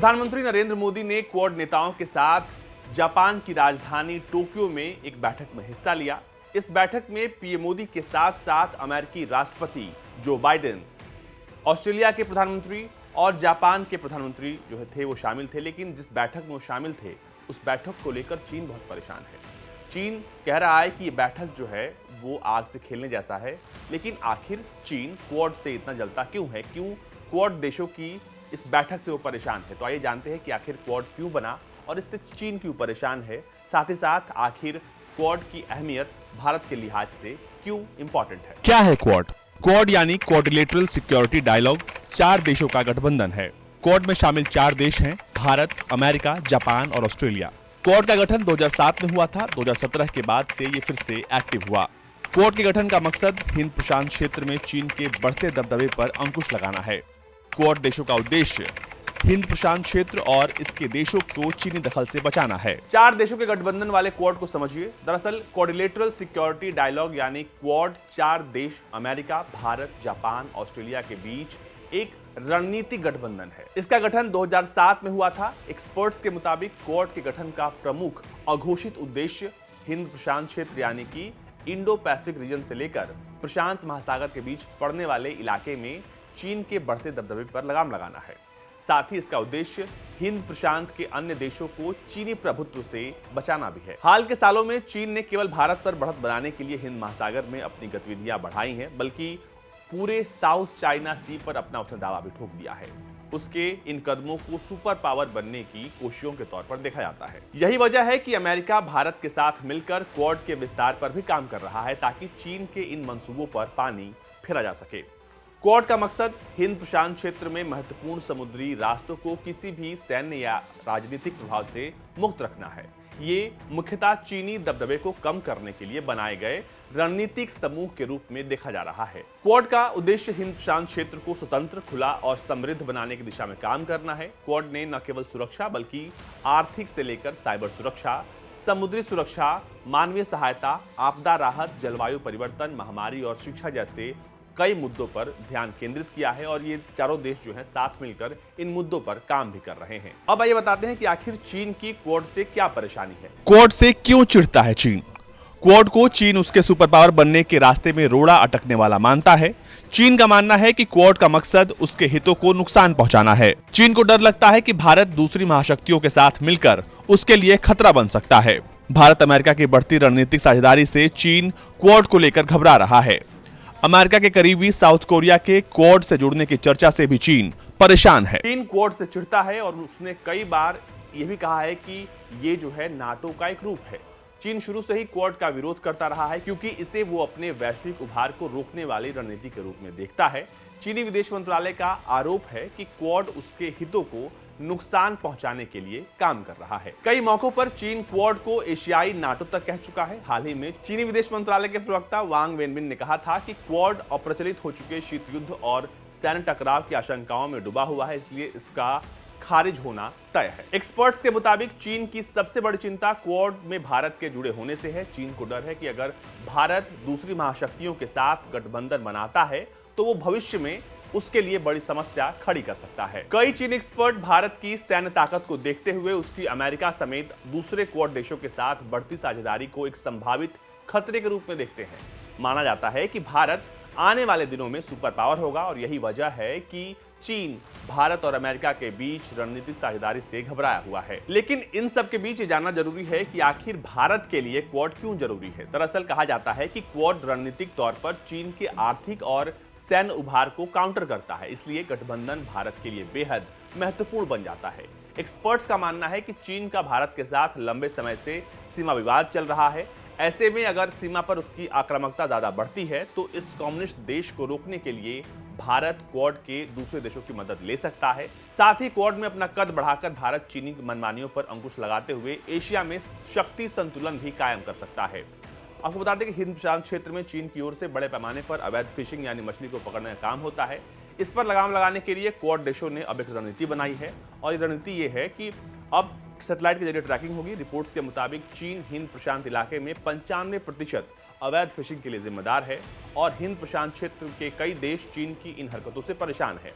प्रधानमंत्री नरेंद्र मोदी ने क्वाड नेताओं के साथ जापान की राजधानी टोक्यो में एक बैठक में हिस्सा लिया। इस बैठक में पीएम मोदी के साथ साथ अमेरिकी राष्ट्रपति जो बाइडेन, ऑस्ट्रेलिया के प्रधानमंत्री और जापान के प्रधानमंत्री जो थे वो शामिल थे। लेकिन जिस बैठक में वो शामिल थे उस बैठक को लेकर चीन बहुत परेशान है। चीन कह रहा है कि ये बैठक जो है वो आग से खेलने जैसा है। लेकिन आखिर चीन क्वाड से इतना जलता क्यों है, क्यों क्वाड देशों की इस बैठक से वो परेशान है? तो आइए जानते हैं कि आखिर क्वाड क्यों बना और इससे चीन क्यों परेशान है। साथ ही साथ आखिर क्वाड की अहमियत भारत के लिहाज से क्यों इंपॉर्टेंट है। क्या है क्वाड? क्वाड यानी क्वाड्रिलेटरल सिक्योरिटी डायलॉग, 4 देशों का गठबंधन है। क्वाड में शामिल 4 देश हैं, भारत, अमेरिका, जापान और ऑस्ट्रेलिया। क्वाड का गठन 2007 में हुआ था। 2017 के बाद से ये फिर से एक्टिव हुआ। क्वाड के गठन का मकसद हिंद प्रशांत क्षेत्र में चीन के बढ़ते दबदबे पर अंकुश लगाना है। क्वाड देशों का उद्देश्य हिंद प्रशांत क्षेत्र और इसके देशों को चीनी दखल से बचाना है। 4 देशों के गठबंधन वाले क्वाड को समझिए। दरअसल क्वाड्रिलेटरल सिक्योरिटी डायलॉग यानी क्वाड 4 देश अमेरिका, भारत, जापान, ऑस्ट्रेलिया के बीच एक रणनीतिक गठबंधन है। इसका गठन 2007 में हुआ था। एक्सपर्ट्स के मुताबिक क्वाड के गठन का प्रमुख अघोषित उद्देश्य हिंद प्रशांत क्षेत्र यानी कि इंडो पैसिफिक रीजन से लेकर प्रशांत महासागर के बीच पड़ने वाले इलाके में चीन के बढ़ते दबदबे पर लगाम लगाना है। साथ ही इसका उद्देश्य हिंद प्रशांत के अन्य देशों को चीनी प्रभुत्व से बचाना भी है। हाल के सालों में चीन ने केवल भारत पर बढ़त बनाने के लिए हिंद महासागर में अपनी गतिविधियां बढ़ाई हैं, बल्कि पूरे साउथ चाइना सी पर अपना उसने दावा भी ठोक दिया है। उसके इन कदमों को सुपर पावर बनने की कोशिशों के तौर पर देखा जाता है। यही वजह है कि अमेरिका भारत के साथ मिलकर क्वाड के विस्तार पर भी काम कर रहा है ताकि चीन के इन मंसूबों पर पानी फेरा जा सके। क्वाड का मकसद हिंद प्रशांत क्षेत्र में महत्वपूर्ण समुद्री रास्तों को किसी भी सैन्य या राजनीतिक प्रभाव से मुक्त रखना है। ये मुख्यतः चीनी दबदबे को कम करने के लिए बनाए गए रणनीतिक समूह के रूप में देखा जा रहा है। क्वाड का उद्देश्य हिंद प्रशांत क्षेत्र को स्वतंत्र, खुला और समृद्ध बनाने की दिशा में काम करना है। क्वाड ने न केवल सुरक्षा बल्कि आर्थिक से लेकर साइबर सुरक्षा, समुद्री सुरक्षा, मानवीय सहायता, आपदा राहत, जलवायु परिवर्तन, महामारी और शिक्षा जैसे कई मुद्दों पर ध्यान केंद्रित किया है और ये चारों देश जो हैं साथ मिलकर इन मुद्दों पर काम भी कर रहे हैं। अब आइए बताते हैं कि आखिर चीन की क्वाड से क्या परेशानी है। क्वाड से क्यों चिढ़ता है चीन? क्वाड को चीन उसके सुपर पावर बनने के रास्ते में रोड़ा अटकने वाला मानता है। चीन का मानना है कि क्वाड का मकसद उसके हितों को नुकसान पहुंचाना है। चीन को डर लगता है कि भारत दूसरी महाशक्तियों के साथ मिलकर उसके लिए खतरा बन सकता है। भारत अमेरिका की बढ़ती रणनीतिक साझेदारी से चीन क्वाड को लेकर घबरा रहा है। अमेरिका के करीबी साउथ कोरिया के क्वाड से जुड़ने की चर्चा से भी चीन परेशान है। चीन क्वाड से चिढ़ता है और उसने कई बार यह भी कहा है कि ये जो है नाटो का एक रूप है। चीन शुरू से ही क्वाड का विरोध करता रहा है क्योंकि इसे वो अपने वैश्विक उभार को रोकने वाली रणनीति के रूप में देखता है। चीनी विदेश मंत्रालय का आरोप है कि क्वाड उसके हितों को नुकसान पहुंचाने के लिए काम कर रहा है। कई मौकों पर चीन क्वाड को एशियाई नाटो तक कह चुका है। हाल ही में चीनी विदेश मंत्रालय के प्रवक्ता वांग वेनबिन ने कहा था कि क्वाड अप्रचलित हो चुके शीत युद्ध और सैन्य टकराव की आशंकाओं में डूबा हुआ है, इसलिए इसका खारिज होना तय है। एक्सपर्ट्स के मुताबिक चीन की सबसे बड़ी चिंता क्वाड में भारत के जुड़े होने से है। चीन को डर है कि अगर भारत दूसरी महाशक्तियों के साथ गठबंधन बनाता है तो वो भविष्य में उसके लिए बड़ी समस्या खड़ी कर सकता है। कई चीनी एक्सपर्ट भारत की सैन्य ताकत को देखते हुए उसकी अमेरिका समेत दूसरे क्वाड देशों के साथ बढ़ती साझेदारी को एक संभावित खतरे के रूप में देखते हैं। माना जाता है कि भारत आने वाले दिनों में सुपर पावर होगा और यही वजह है कि चीन भारत और अमेरिका के बीच रणनीतिक साझेदारी से घबराया हुआ है। लेकिन इन सब के बीच ये जानना जरूरी है कि आखिर भारत के लिए क्वाड क्यों जरूरी है। दरअसल कहा जाता है कि क्वाड रणनीतिक तौर पर चीन के आर्थिक और सैन्य उभार को काउंटर करता है, इसलिए गठबंधन भारत के लिए बेहद महत्वपूर्ण बन जाता है। एक्सपर्ट्स का मानना है कि चीन का भारत के साथ लंबे समय से सीमा विवाद चल रहा है। ऐसे में अगर सीमा पर उसकी आक्रामकता ज्यादा बढ़ती है तो इस कम्युनिस्ट देश को रोकने के लिए भारत क्वाड के दूसरे देशों की मदद ले सकता है। साथ ही क्वाड में अपना कद बढ़ाकर भारत चीनी मनमानियों पर अंकुश लगाते हुए एशिया में शक्ति संतुलन भी कायम कर सकता है। आपको बता दें कि हिंद प्रशांत क्षेत्र में चीन की ओर से बड़े पैमाने पर अवैध फिशिंग यानी मछली को पकड़ने का काम होता है। इस पर लगाम लगाने के लिए क्वाड देशों ने अब एक रणनीति बनाई है और ये रणनीति ये है कि अब सैटेलाइट के जरिए ट्रैकिंग होगी। रिपोर्ट्स के मुताबिक चीन हिंद प्रशांत इलाके में 95% अवैध फिशिंग के लिए जिम्मेदार है और हिंद प्रशांत क्षेत्र के कई देश चीन की इन हरकतों से परेशान है।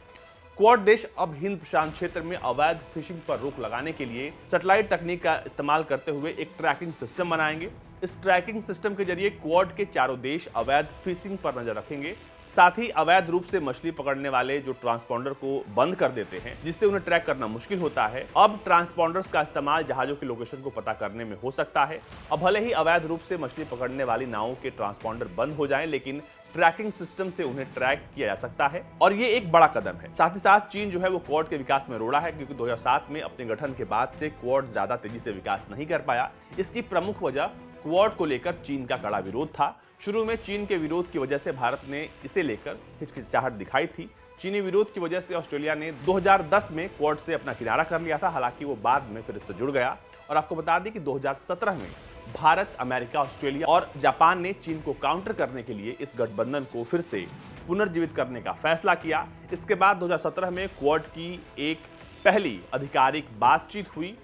क्वाड देश अब हिंद प्रशांत क्षेत्र में अवैध फिशिंग पर रोक लगाने के लिए सैटेलाइट तकनीक का इस्तेमाल करते हुए एक ट्रैकिंग सिस्टम बनाएंगे। इस ट्रैकिंग सिस्टम के जरिए क्वाड के चारों देश अवैध फिशिंग पर नजर रखेंगे। साथ ही अवैध रूप से मछली पकड़ने वाले जो ट्रांसपॉन्डर को बंद कर देते हैं, जिससे उन्हें ट्रैक करना मुश्किल होता है, अब ट्रांसपॉन्डर्स का इस्तेमाल जहाजों की लोकेशन को पता करने में हो सकता है। अब भले ही अवैध रूप से मछली पकड़ने वाली नावों के ट्रांसपॉन्डर बंद हो जाएं, लेकिन ट्रैकिंग सिस्टम से उन्हें ट्रैक किया जा सकता है और ये एक बड़ा कदम है। साथ ही साथ चीन जो है वो क्वाड के विकास में रोड़ा है, क्योंकि 2007 में अपने गठन के बाद से क्वाड ज्यादा तेजी से विकास नहीं कर पाया। इसकी प्रमुख वजह क्वाड को लेकर चीन का कड़ा विरोध था। शुरू में चीन के विरोध की वजह से भारत ने इसे लेकर हिचकिचाहट दिखाई थी। चीनी विरोध की वजह से ऑस्ट्रेलिया ने 2010 में क्वाड से अपना किनारा कर लिया था, हालांकि वो बाद में फिर इससे जुड़ गया। और आपको बता दें कि 2017 में भारत, अमेरिका, ऑस्ट्रेलिया और जापान ने चीन को काउंटर करने के लिए इस गठबंधन को फिर से पुनर्जीवित करने का फैसला किया। इसके बाद 2017 में क्वाड की एक पहली आधिकारिक बातचीत हुई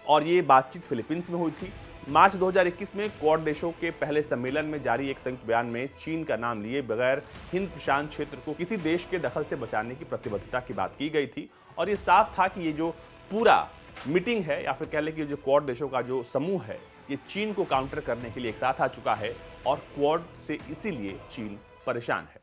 और ये बातचीत फिलीपींस में हुई थी। मार्च 2021 में क्वाड देशों के पहले सम्मेलन में जारी एक संयुक्त बयान में चीन का नाम लिए बगैर हिंद प्रशांत क्षेत्र को किसी देश के दखल से बचाने की प्रतिबद्धता की बात की गई थी। और ये साफ था कि ये जो पूरा मीटिंग है, या फिर कह लें कि जो क्वाड देशों का जो समूह है, ये चीन को काउंटर करने के लिए एक साथ आ चुका है और क्वाड से इसीलिए चीन परेशान है।